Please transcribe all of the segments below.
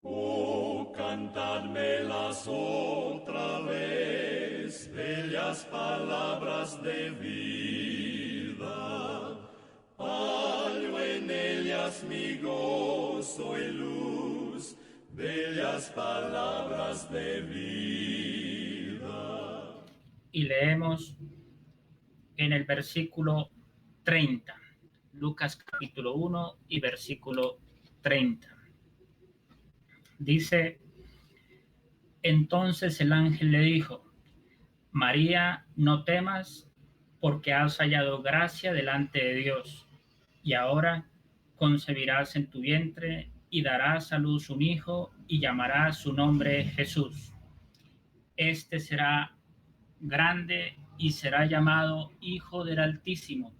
Oh, cantadmelas otra vez, bellas palabras de vida. Hallo en ellas mi gozo y luz, bellas palabras de vida. Y leemos en el versículo 30, Lucas capítulo 1 y versículo 30. Dice: entonces el ángel le dijo: María, no temas, porque has hallado gracia delante de Dios, y ahora concebirás en tu vientre y darás a luz un hijo y llamarás su nombre Jesús. Este será grande y será llamado Hijo del Altísimo,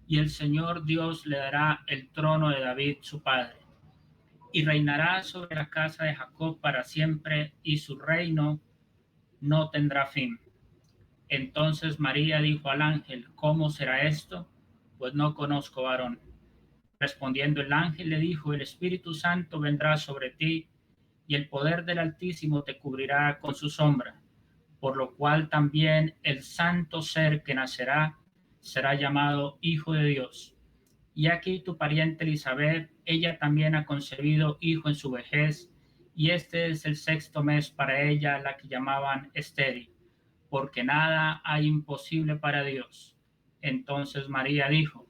y el Señor Dios le dará el trono de David su padre, y reinará sobre la casa de Jacob para siempre, y su reino no tendrá fin. Entonces María dijo al ángel: ¿cómo será esto? Pues no conozco varón. Respondiendo el ángel le dijo: el Espíritu Santo vendrá sobre ti, y el poder del Altísimo te cubrirá con su sombra, por lo cual también el santo ser que nacerá será llamado Hijo de Dios. Y aquí tu pariente Elizabeth, ella también ha concebido hijo en su vejez, y este es el sexto mes para ella, la que llamaban estéril, porque nada hay imposible para Dios. Entonces María dijo: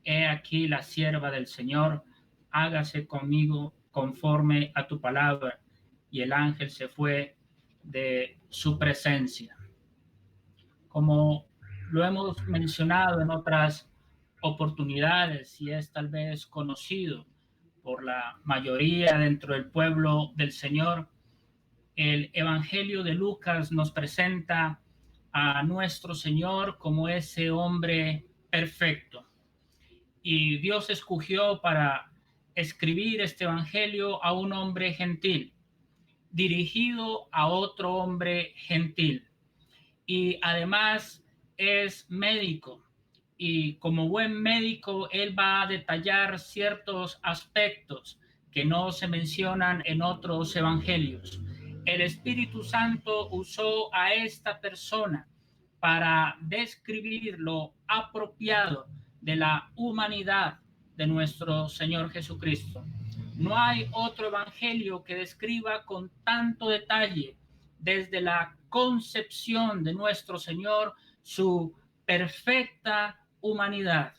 he aquí la sierva del Señor, hágase conmigo conforme a tu palabra. Y el ángel se fue de su presencia. Como lo hemos mencionado en otras oportunidades y es tal vez conocido por la mayoría dentro del pueblo del Señor, el Evangelio de Lucas nos presenta a nuestro Señor como ese hombre perfecto. Y Dios escogió para escribir este Evangelio a un hombre gentil, dirigido a otro hombre gentil. Y además es médico. Y como buen médico, él va a detallar ciertos aspectos que no se mencionan en otros evangelios. El Espíritu Santo usó a esta persona para describir lo apropiado de la humanidad de nuestro Señor Jesucristo. No hay otro evangelio que describa con tanto detalle, desde la concepción de nuestro Señor, su perfecta humanidad.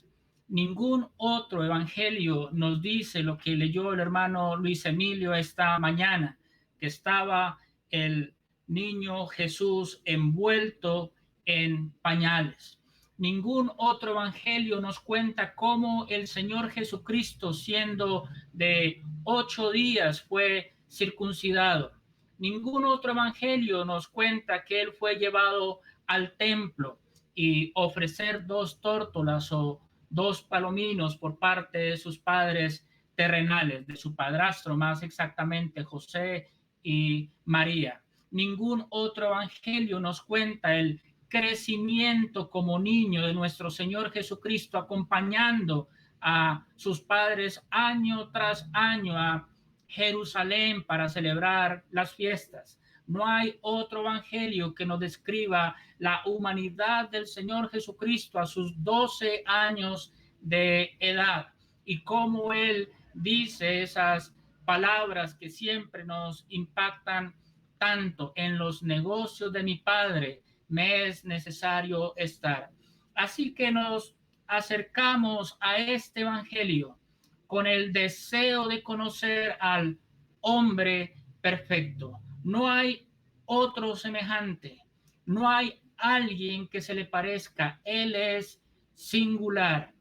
Ningún otro evangelio nos dice lo que leyó el hermano Luis Emilio esta mañana, que estaba el niño Jesús envuelto en pañales. Ningún otro evangelio nos cuenta cómo el Señor Jesucristo, siendo de 8 días, fue circuncidado. Ningún otro evangelio nos cuenta que él fue llevado al templo y ofrecer 2 tórtolas o 2 palominos por parte de sus padres terrenales, de su padrastro, más exactamente José y María. Ningún otro evangelio nos cuenta el crecimiento como niño de nuestro Señor Jesucristo, acompañando a sus padres año tras año a Jerusalén para celebrar las fiestas. No hay otro evangelio que nos describa la humanidad del Señor Jesucristo a sus 12 años de edad y cómo Él dice esas palabras que siempre nos impactan tanto: en los negocios de mi Padre me es necesario estar. Así que nos acercamos a este evangelio con el deseo de conocer al hombre perfecto. No hay otro semejante, no hay alguien que se le parezca. Él es singular.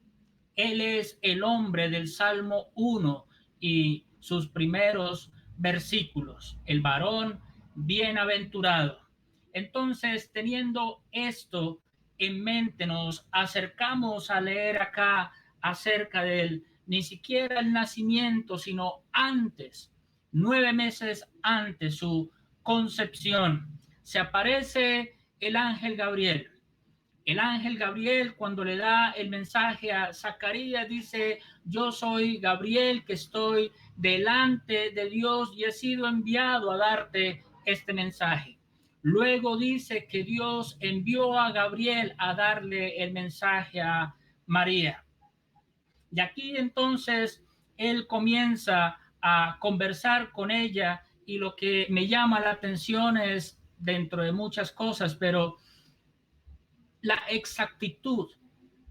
Él es el hombre del Salmo 1 y sus primeros versículos, el varón bienaventurado. Entonces, teniendo esto en mente, nos acercamos a leer acá acerca del ni siquiera el nacimiento, sino antes, 9 meses antes su concepción. Se aparece el ángel Gabriel. El ángel Gabriel, cuando le da el mensaje a Zacarías, dice: yo soy Gabriel, que estoy delante de Dios y he sido enviado a darte este mensaje. Luego dice que Dios envió a Gabriel a darle el mensaje a María. Y aquí entonces él comienza a conversar con ella y lo que me llama la atención es, dentro de muchas cosas, pero la exactitud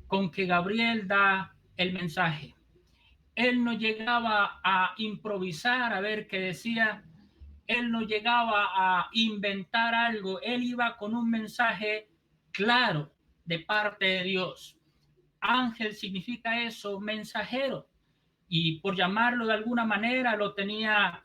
con que Gabriel da el mensaje. Él no llegaba a improvisar a ver qué decía, él no llegaba a inventar algo, él iba con un mensaje claro de parte de Dios. Ángel significa eso, mensajero, y por llamarlo de alguna manera lo tenía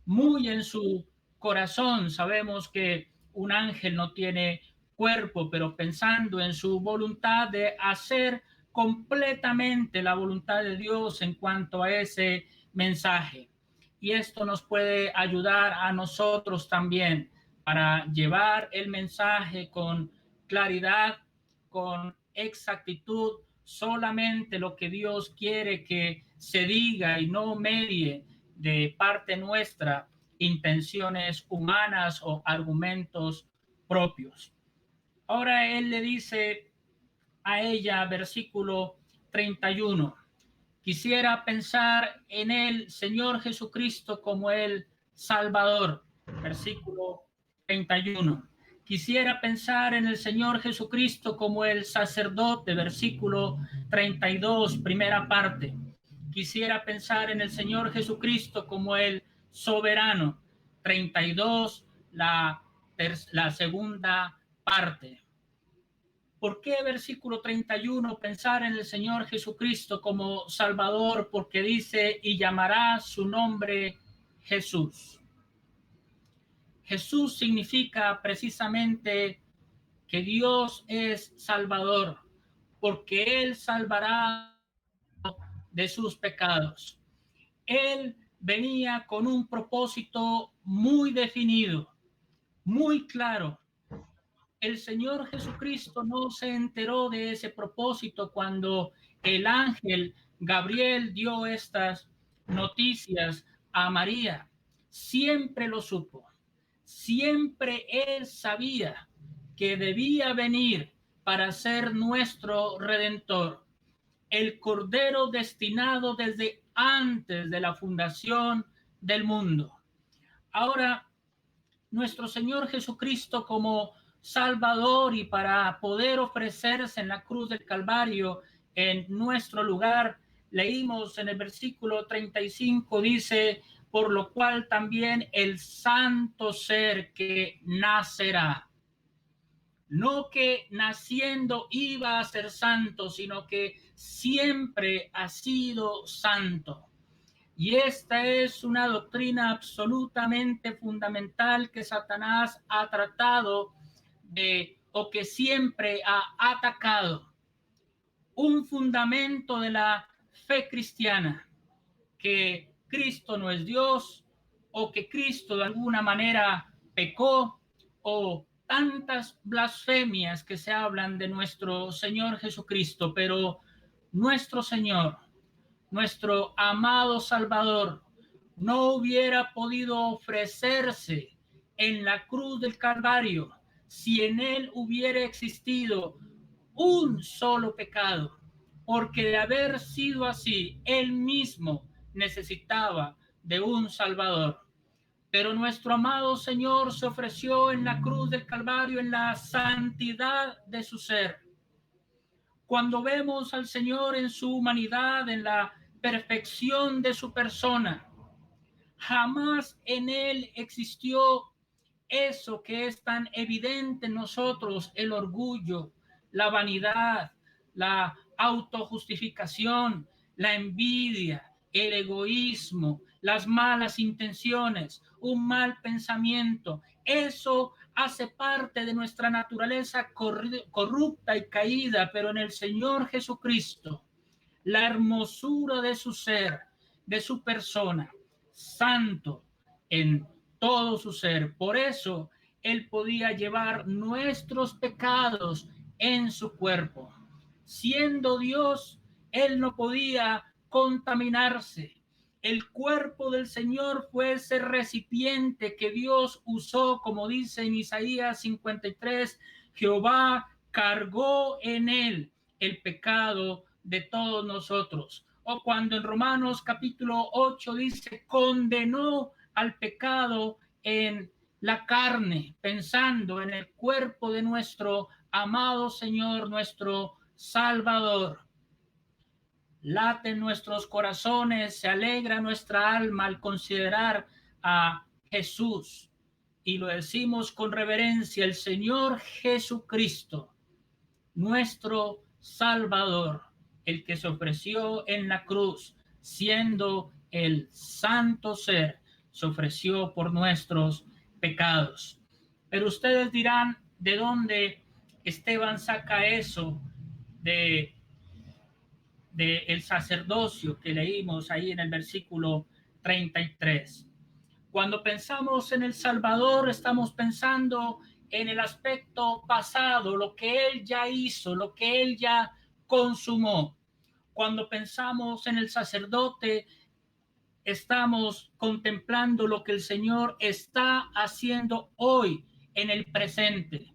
muy en su corazón. Sabemos que un ángel no tiene cuerpo, pero pensando en su voluntad de hacer completamente la voluntad de Dios en cuanto a ese mensaje. Y esto nos puede ayudar a nosotros también para llevar el mensaje con claridad, con exactitud, solamente lo que Dios quiere que se diga y no medie de parte nuestra intenciones humanas o argumentos propios. Ahora él le dice a ella, versículo 31, quisiera pensar en el Señor Jesucristo como el Salvador. Versículo 31. Quisiera pensar en el Señor Jesucristo como el sacerdote. Versículo 32, primera parte. Quisiera pensar en el Señor Jesucristo como el soberano. 32, la segunda parte. ¿Por qué versículo 31 pensar en el Señor Jesucristo como Salvador? Porque dice, y llamará su nombre Jesús. Jesús significa precisamente que Dios es Salvador, porque Él salvará de sus pecados. Él venía con un propósito muy definido, muy claro. El Señor Jesucristo no se enteró de ese propósito cuando el ángel Gabriel dio estas noticias a María. Siempre lo supo. Siempre él sabía que debía venir para ser nuestro Redentor, el Cordero destinado desde antes de la fundación del mundo. Ahora, nuestro Señor Jesucristo como Salvador y para poder ofrecerse en la cruz del Calvario en nuestro lugar, leímos en el versículo 35, dice, por lo cual también el santo ser que nacerá. No que naciendo iba a ser santo, sino que siempre ha sido santo. Y esta es una doctrina absolutamente fundamental que Satanás ha tratado de, o que siempre ha atacado. Un fundamento de la fe cristiana, que Cristo no es Dios, o que Cristo de alguna manera pecó, o tantas blasfemias que se hablan de nuestro Señor Jesucristo, pero nuestro Señor, nuestro amado Salvador, no hubiera podido ofrecerse en la cruz del Calvario si en él hubiera existido un solo pecado, porque de haber sido así, él mismo necesitaba de un Salvador. Pero nuestro amado Señor se ofreció en la cruz del Calvario en la santidad de su ser. Cuando vemos al Señor en su humanidad, en la perfección de su persona, jamás en él existió eso que es tan evidente en nosotros, el orgullo, la vanidad, la autojustificación, la envidia, el egoísmo, las malas intenciones, un mal pensamiento. Eso hace parte de nuestra naturaleza corrupta y caída, pero en el Señor Jesucristo, la hermosura de su ser, de su persona, santo en todo su ser. Por eso él podía llevar nuestros pecados en su cuerpo. Siendo Dios, él no podía contaminarse. el cuerpo del Señor fue ese recipiente que Dios usó, como dice en Isaías 53, Jehová cargó en él el pecado de todos nosotros. O cuando en Romanos capítulo 8 dice, condenó al pecado en la carne, pensando en el cuerpo de nuestro amado Señor, nuestro Salvador. Late en nuestros corazones, se alegra nuestra alma al considerar a Jesús. Y lo decimos con reverencia, el Señor Jesucristo, nuestro Salvador, el que se ofreció en la cruz, siendo el santo ser, se ofreció por nuestros pecados. Pero ustedes dirán, ¿de dónde Esteban saca eso de el sacerdocio que leímos ahí en el versículo 33? Cuando pensamos en el Salvador, estamos pensando en el aspecto pasado, lo que Él ya hizo, lo que Él ya consumó. Cuando pensamos en el sacerdote, estamos contemplando lo que el Señor está haciendo hoy en el presente.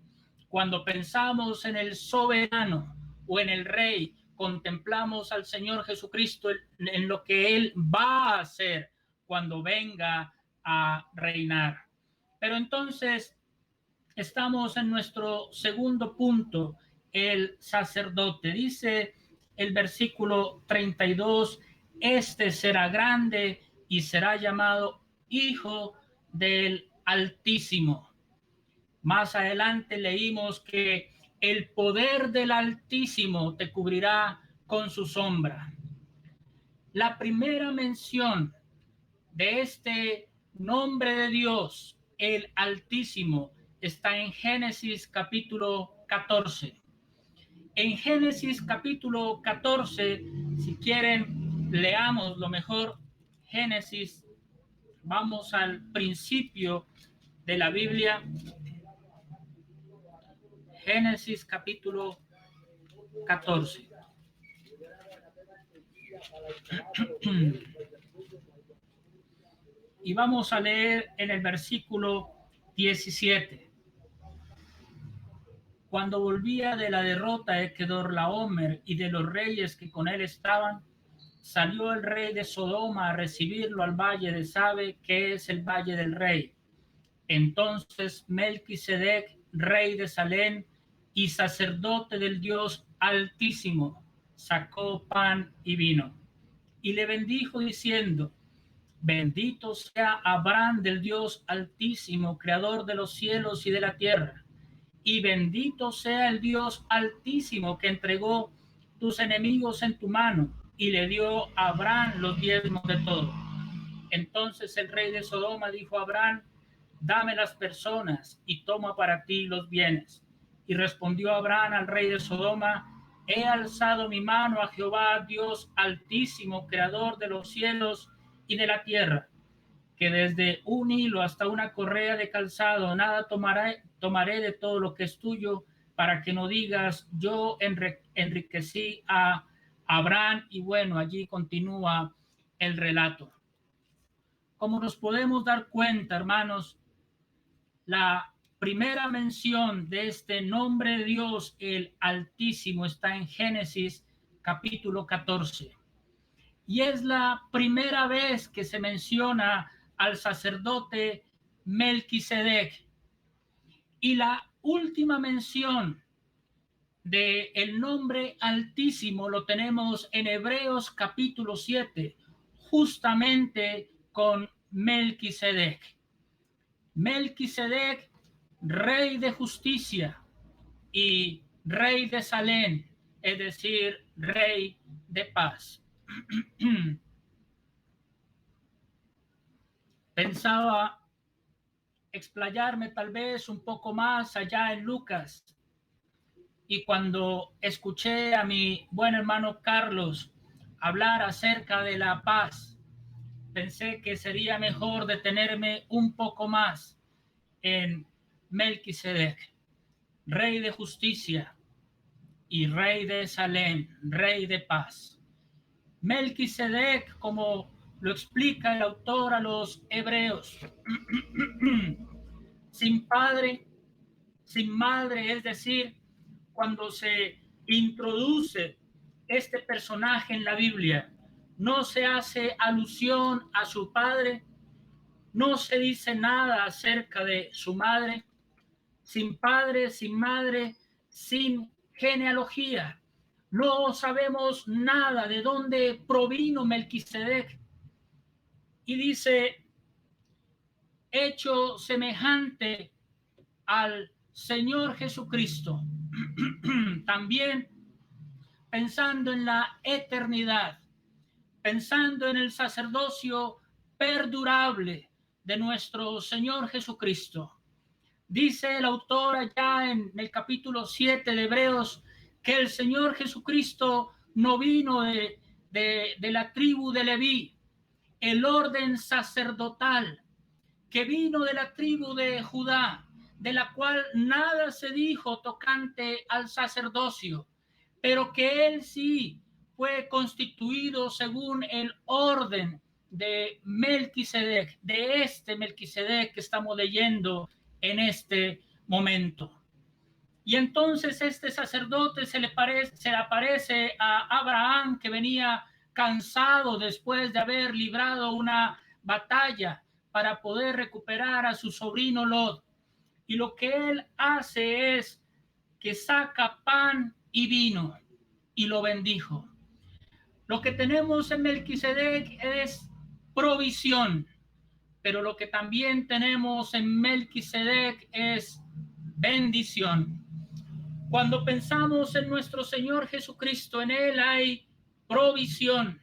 Cuando pensamos en el soberano o en el rey, contemplamos al Señor Jesucristo en lo que Él va a hacer cuando venga a reinar. Pero entonces estamos en nuestro segundo punto, el sacerdote. Dice el versículo 32, este será grande y será llamado Hijo del Altísimo. Más adelante leímos que el poder del Altísimo te cubrirá con su sombra. La primera mención de este nombre de Dios, el Altísimo, está en Génesis capítulo 14. En Génesis capítulo 14, si quieren, leamos lo mejor Génesis. Vamos al principio de la Biblia. Génesis capítulo 14. Y vamos a leer en el versículo 17. Cuando volvía de la derrota de Kedorlaomer y de los reyes que con él estaban, salió el rey de Sodoma a recibirlo al valle de Sabe, que es el valle del rey. Entonces Melquisedec, rey de Salem y sacerdote del Dios Altísimo, sacó pan y vino y le bendijo diciendo: bendito sea Abraham del Dios Altísimo, creador de los cielos y de la tierra, y bendito sea el Dios Altísimo que entregó tus enemigos en tu mano y le dio a Abraham los diezmos de todo. Entonces el rey de Sodoma dijo a Abraham: dame las personas y toma para ti los bienes. Y respondió Abraham al rey de Sodoma: he alzado mi mano a Jehová, Dios Altísimo, creador de los cielos y de la tierra, que desde un hilo hasta una correa de calzado nada tomaré de todo lo que es tuyo, para que no digas yo enriquecí a Abraham. Y bueno, allí continúa el relato. Como nos podemos dar cuenta, hermanos, la primera mención de este nombre de Dios, el Altísimo, está en Génesis capítulo 14. Y es la primera vez que se menciona al sacerdote Melquisedec. Y la última mención del nombre Altísimo lo tenemos en Hebreos capítulo 7, justamente con Melquisedec. Melquisedec, rey de justicia y rey de Salem, es decir, rey de paz. Pensaba explayarme tal vez un poco más allá en Lucas, y cuando escuché a mi buen hermano Carlos hablar acerca de la paz, pensé que sería mejor detenerme un poco más en Melquisedec, rey de justicia y rey de Salem, rey de paz. Melquisedec, como lo explica el autor a los hebreos. Sin padre, sin madre, es decir, cuando se introduce este personaje en la Biblia, no se hace alusión a su padre, no se dice nada acerca de su madre. Sin padre, sin madre, sin genealogía. No sabemos nada de dónde provino Melquisedec. Y dice, hecho semejante al Señor Jesucristo, también pensando en la eternidad, pensando en el sacerdocio perdurable de nuestro Señor Jesucristo. Dice el autor allá en el capítulo 7 de Hebreos que el Señor Jesucristo no vino de la tribu de Leví, el orden sacerdotal, que vino de la tribu de Judá, de la cual nada se dijo tocante al sacerdocio, pero que él sí fue constituido según el orden de Melquisedec, de este Melquisedec que estamos leyendo en este momento. Y entonces este sacerdote se le aparece a Abraham, que venía cansado después de haber librado una batalla para poder recuperar a su sobrino Lot. Y lo que él hace es que saca pan y vino y lo bendijo. Lo que tenemos en Melquisedec es provisión, pero lo que también tenemos en Melquisedec es bendición. Cuando pensamos en nuestro Señor Jesucristo, en Él hay provisión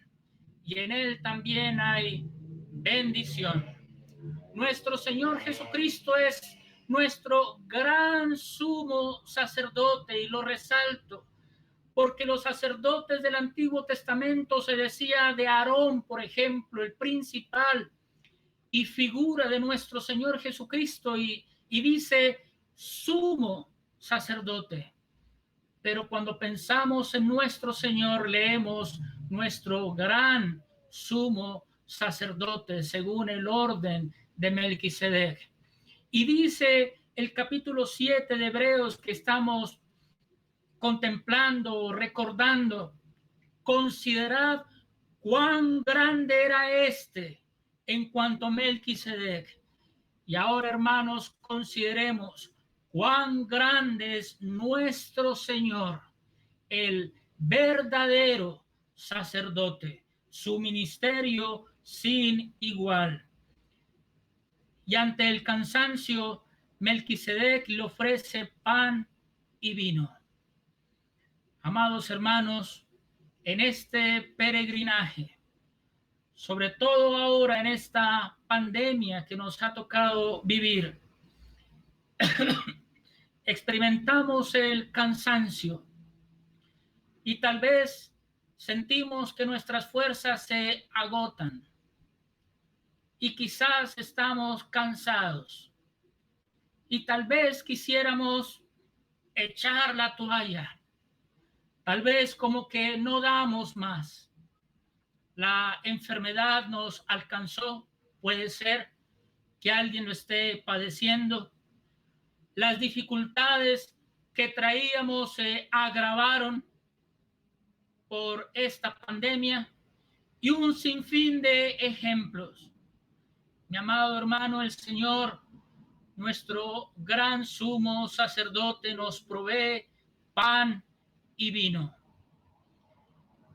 y en Él también hay bendición. Nuestro Señor Jesucristo es nuestro gran sumo sacerdote, y lo resalto porque los sacerdotes del Antiguo Testamento, se decía de Aarón, por ejemplo, el principal y figura de nuestro Señor Jesucristo, y dice sumo sacerdote. Pero cuando pensamos en nuestro Señor, leemos nuestro gran sumo sacerdote según el orden de Melquisedec. Y dice el capítulo 7 de Hebreos que estamos contemplando, recordando, considerad cuán grande era este en cuanto a Melquisedec. Y ahora, hermanos, consideremos cuán grande es nuestro Señor, el verdadero sacerdote, su ministerio sin igual. Y ante el cansancio, Melquisedec le ofrece pan y vino. Amados hermanos, en este peregrinaje, sobre todo ahora en esta pandemia que nos ha tocado vivir, experimentamos el cansancio y tal vez sentimos que nuestras fuerzas se agotan y quizás estamos cansados y tal vez quisiéramos echar la toalla, tal vez como que no damos más. La enfermedad nos alcanzó, puede ser que alguien lo esté padeciendo. Las dificultades que traíamos se agravaron por esta pandemia y un sinfín de ejemplos. Mi amado hermano, el Señor, nuestro gran sumo sacerdote, nos provee pan y vino.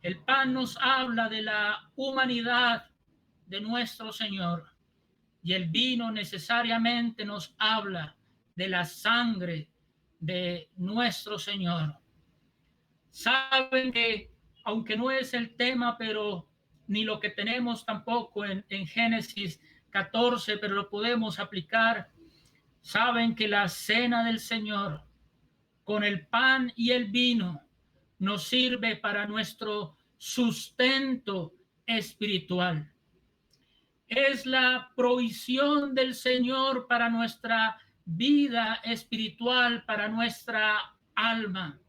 El pan nos habla de la humanidad de nuestro Señor y el vino necesariamente nos habla de la sangre de nuestro Señor. Saben que, aunque no es el tema, pero ni lo que tenemos tampoco en Génesis 14, pero lo podemos aplicar. Saben que la cena del Señor con el pan y el vino nos sirve para nuestro sustento espiritual. Es la provisión del Señor para nuestra vida espiritual, para nuestra alma.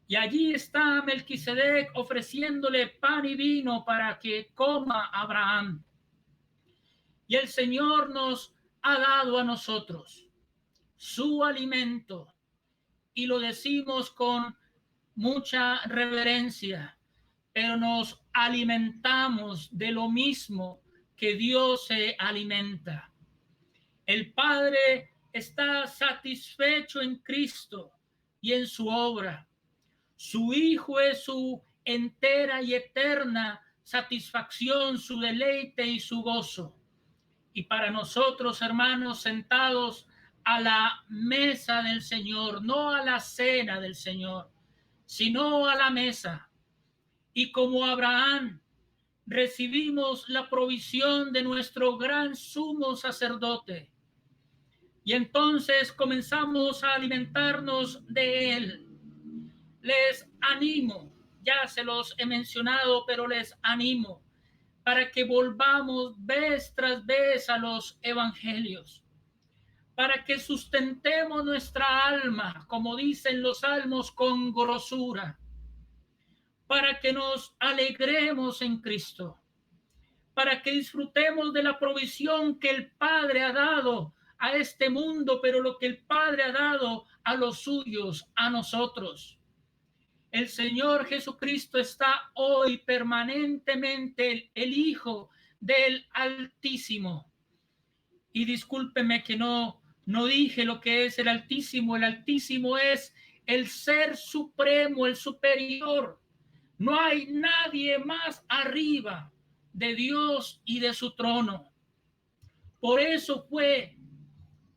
Y allí está Melquisedec ofreciéndole pan y vino para que coma Abraham. Y el Señor nos ha dado a nosotros su alimento, y lo decimos con mucha reverencia, pero nos alimentamos de lo mismo que Dios se alimenta. El Padre está satisfecho en Cristo y en su obra. Su Hijo es su entera y eterna satisfacción, su deleite y su gozo. Y para nosotros, hermanos, sentados a la mesa del Señor, no a la cena del Señor, sino a la mesa, y como Abraham, recibimos la provisión de nuestro gran sumo sacerdote, y entonces comenzamos a alimentarnos de él. Les animo, ya se los he mencionado, pero les animo para que volvamos vez tras vez a los evangelios, para que sustentemos nuestra alma, como dicen los salmos, con grosura, para que nos alegremos en Cristo, para que disfrutemos de la provisión que el Padre ha dado a este mundo, pero lo que el Padre ha dado a los suyos, a nosotros. El Señor Jesucristo está hoy permanentemente, el Hijo del Altísimo. Y discúlpeme que no dije lo que es el Altísimo. El Altísimo es el Ser Supremo, el superior. No hay nadie más arriba de Dios y de su trono. Por eso fue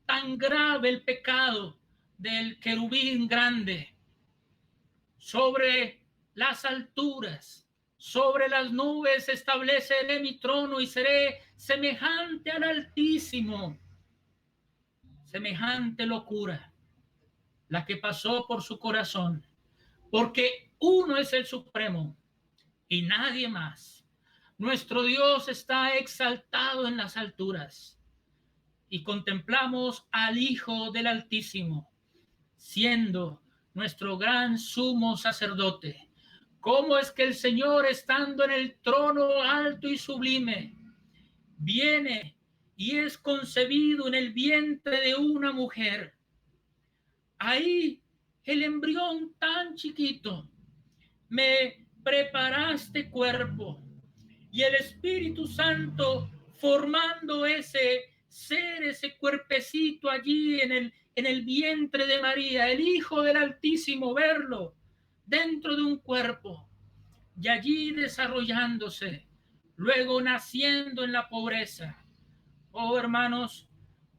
tan grave el pecado del querubín grande. Sobre las alturas, sobre las nubes estableceré mi trono y seré semejante al Altísimo. Semejante locura la que pasó por su corazón, porque uno es el Supremo y nadie más. Nuestro Dios está exaltado en las alturas y contemplamos al Hijo del Altísimo, siendo nuestro gran sumo sacerdote. ¿Cómo es que el Señor, estando en el trono alto y sublime, viene y es concebido en el vientre de una mujer? Ahí el embrión tan chiquito, me preparaste cuerpo, y el Espíritu Santo formando ese ser, ese cuerpecito allí en el vientre de María, el Hijo del Altísimo, verlo dentro de un cuerpo y allí desarrollándose, luego naciendo en la pobreza. Oh, hermanos,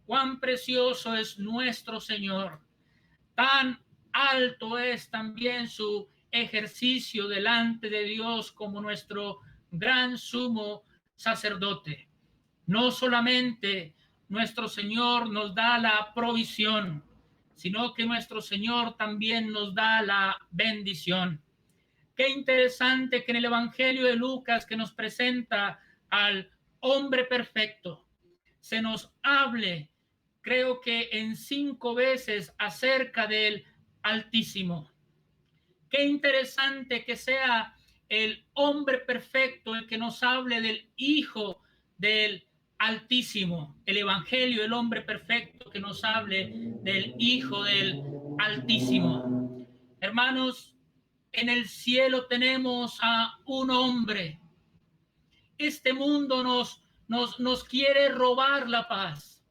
cuán precioso es nuestro Señor. Tan alto es también su ejercicio delante de Dios como nuestro gran sumo sacerdote. No solamente nuestro Señor nos da la provisión, sino que nuestro Señor también nos da la bendición. Qué interesante que en el Evangelio de Lucas, que nos presenta al hombre perfecto, se nos hable, creo que en 5 veces, acerca del Altísimo. Qué interesante que sea el hombre perfecto el que nos hable del Hijo del Altísimo. El Evangelio, el hombre perfecto que nos hable del Hijo del Altísimo. Hermanos, en el cielo tenemos a un hombre. Este mundo nos quiere robar la paz.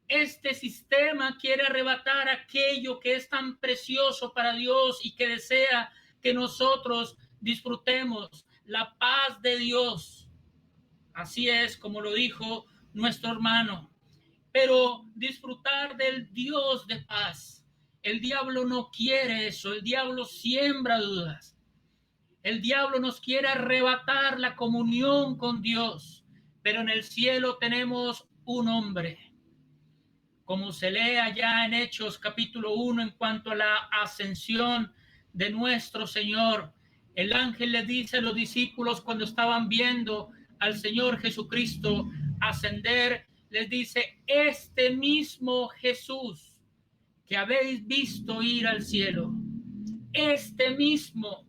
Este sistema quiere arrebatar aquello que es tan precioso para Dios y que desea que nosotros disfrutemos la paz de Dios. Así es como lo dijo nuestro hermano. Pero disfrutar del Dios de paz. El diablo no quiere eso. El diablo siembra dudas. El diablo nos quiere arrebatar la comunión con Dios. Pero en el cielo tenemos un hombre. Como se lee allá en Hechos capítulo 1 en cuanto a la ascensión de nuestro Señor, el ángel le dice a los discípulos cuando estaban viendo al Señor Jesucristo ascender, les dice: este mismo Jesús que habéis visto ir al cielo, este mismo,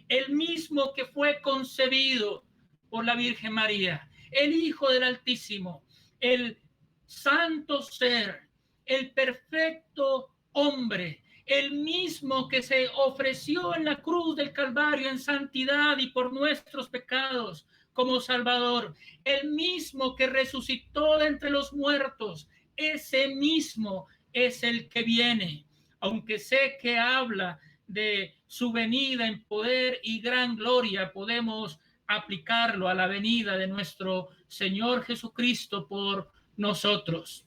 el mismo que fue concebido por la Virgen María, el Hijo del Altísimo, el santo ser, el perfecto hombre, el mismo que se ofreció en la cruz del Calvario en santidad y por nuestros pecados como Salvador, el mismo que resucitó de entre los muertos, ese mismo es el que viene. Aunque sé que habla de su venida en poder y gran gloria, podemos aplicarlo a la venida de nuestro Señor Jesucristo por nosotros.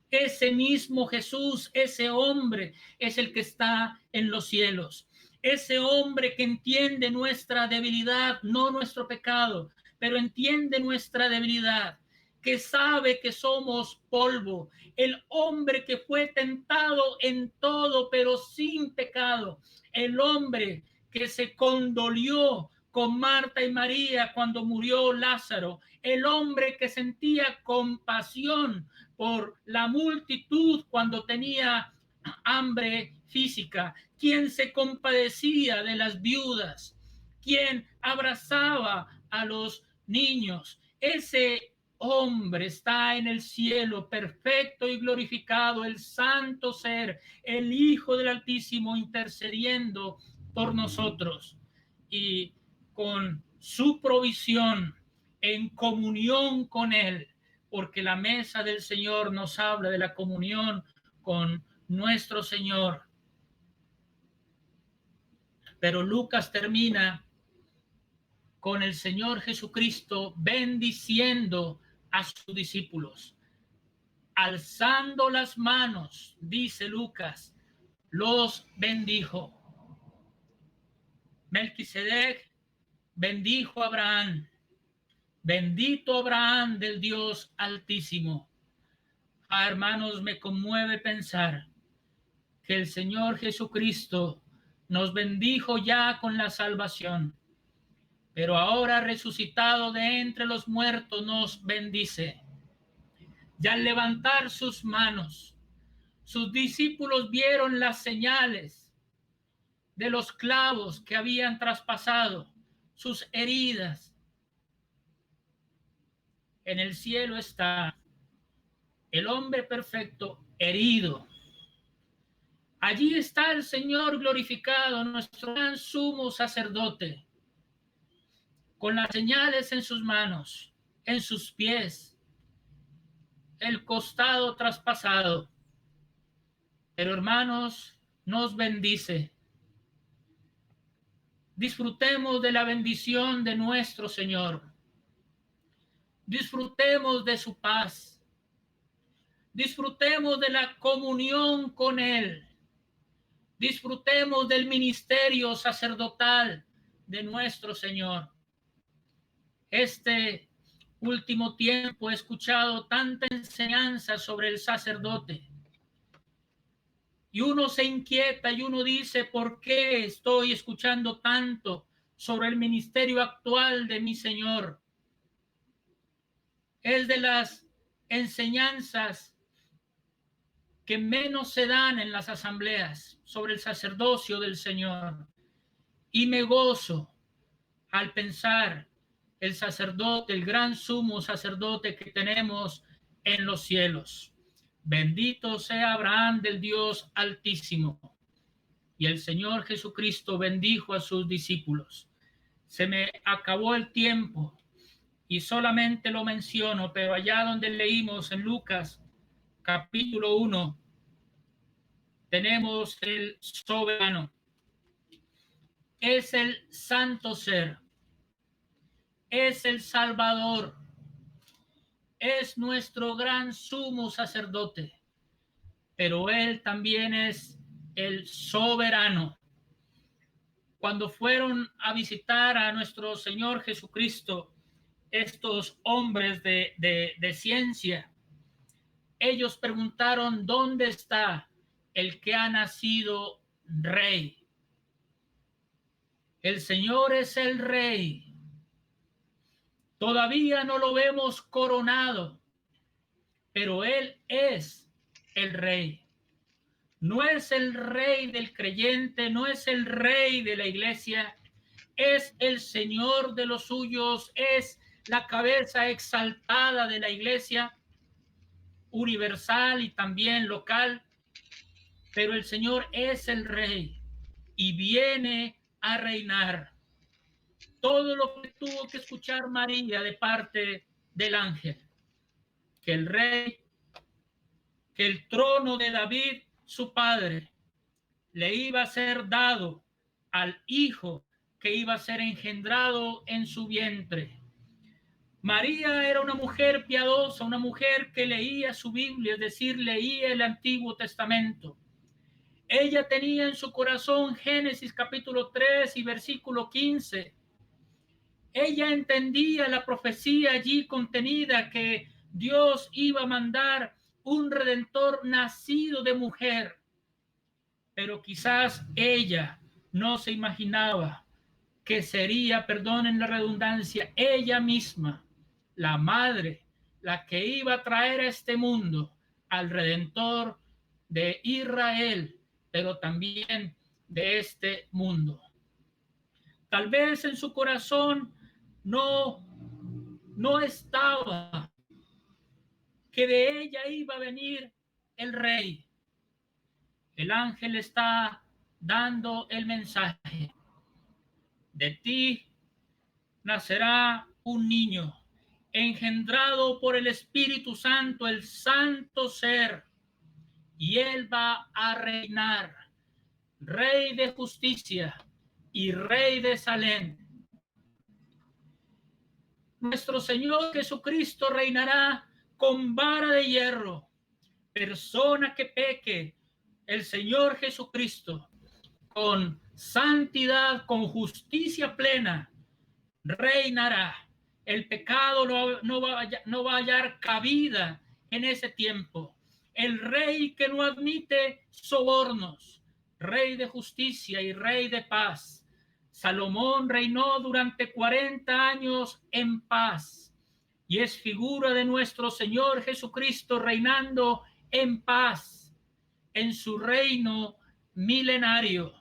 Ese mismo Jesús, ese hombre, es el que está en los cielos. Ese hombre que entiende nuestra debilidad, no nuestro pecado, pero entiende nuestra debilidad, que sabe que somos polvo. El hombre que fue tentado en todo, pero sin pecado. El hombre que se condolió con Marta y María cuando murió Lázaro. El hombre que sentía compasión por la multitud cuando tenía hambre física, quien se compadecía de las viudas, quien abrazaba a los niños. Ese hombre está en el cielo, perfecto y glorificado, el santo ser, el Hijo del Altísimo, intercediendo por nosotros. Y con su provisión, en comunión con Él, porque la mesa del Señor nos habla de la comunión con nuestro Señor. Pero Lucas termina con el Señor Jesucristo bendiciendo a sus discípulos. Alzando las manos, dice Lucas, los bendijo. Melquisedec bendijo a Abraham. Bendito Abraham del Dios Altísimo. Hermanos, me conmueve pensar que el Señor Jesucristo nos bendijo ya con la salvación, pero ahora resucitado de entre los muertos nos bendice. Ya al levantar sus manos, sus discípulos vieron las señales de los clavos que habían traspasado sus heridas. En el cielo está el hombre perfecto herido. Allí está el Señor glorificado, nuestro gran sumo sacerdote, con las señales en sus manos, en sus pies, el costado traspasado. Pero hermanos, nos bendice. Disfrutemos de la bendición de nuestro Señor. Disfrutemos de su paz. Disfrutemos de la comunión con Él. Disfrutemos del ministerio sacerdotal de nuestro Señor. Este último tiempo he escuchado tanta enseñanza sobre el sacerdote. Y uno se inquieta y uno dice, ¿por qué estoy escuchando tanto sobre el ministerio actual de mi Señor? Es de las enseñanzas que menos se dan en las asambleas sobre el sacerdocio del Señor. Y me gozo al pensar el sacerdote, el gran sumo sacerdote que tenemos en los cielos. Bendito sea Abraham del Dios Altísimo. Y el Señor Jesucristo bendijo a sus discípulos. Se me acabó el tiempo y solamente lo menciono, pero allá donde leímos en Lucas capítulo 1, tenemos el soberano. Es el santo ser. Es el Salvador. Es nuestro gran sumo sacerdote. Pero Él también es el soberano. Cuando fueron a visitar a nuestro Señor Jesucristo, estos hombres de ciencia, ellos preguntaron, ¿dónde está el que ha nacido rey? El Señor es el rey. Todavía no lo vemos coronado, pero Él es el rey. No es el rey del creyente, no es el rey de la iglesia, es el Señor de los suyos, es la cabeza exaltada de la iglesia universal y también local, pero el Señor es el rey y viene a reinar. Todo lo que tuvo que escuchar María de parte del ángel, que el rey, que el trono de David, su padre, le iba a ser dado al hijo que iba a ser engendrado en su vientre. María era una mujer piadosa, una mujer que leía su Biblia, es decir, leía el Antiguo Testamento. Ella tenía en su corazón Génesis capítulo 3 y versículo 15. Ella entendía la profecía allí contenida que Dios iba a mandar un redentor nacido de mujer. Pero quizás ella no se imaginaba que sería, perdonen la redundancia, ella misma, la madre, la que iba a traer a este mundo al Redentor de Israel, pero también de este mundo. Tal vez en su corazón no estaba que de ella iba a venir el rey. El ángel está dando el mensaje: de ti nacerá un niño, engendrado por el Espíritu Santo, el santo ser, y él va a reinar, rey de justicia y rey de Salem. Nuestro Señor Jesucristo reinará con vara de hierro. Persona que peque, el Señor Jesucristo, con santidad, con justicia plena, reinará. El pecado no va a hallar cabida en ese tiempo. El rey que no admite sobornos, rey de justicia y rey de paz. Salomón reinó durante 40 años en paz y es figura de nuestro Señor Jesucristo reinando en paz en su reino milenario.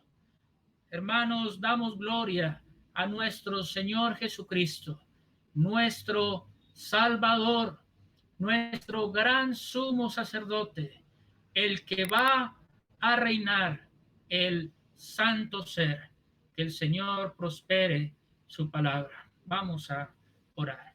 Hermanos, damos gloria a nuestro Señor Jesucristo, nuestro Salvador, nuestro gran sumo sacerdote, el que va a reinar, el santo ser. Que el Señor prospere su palabra. Vamos a orar.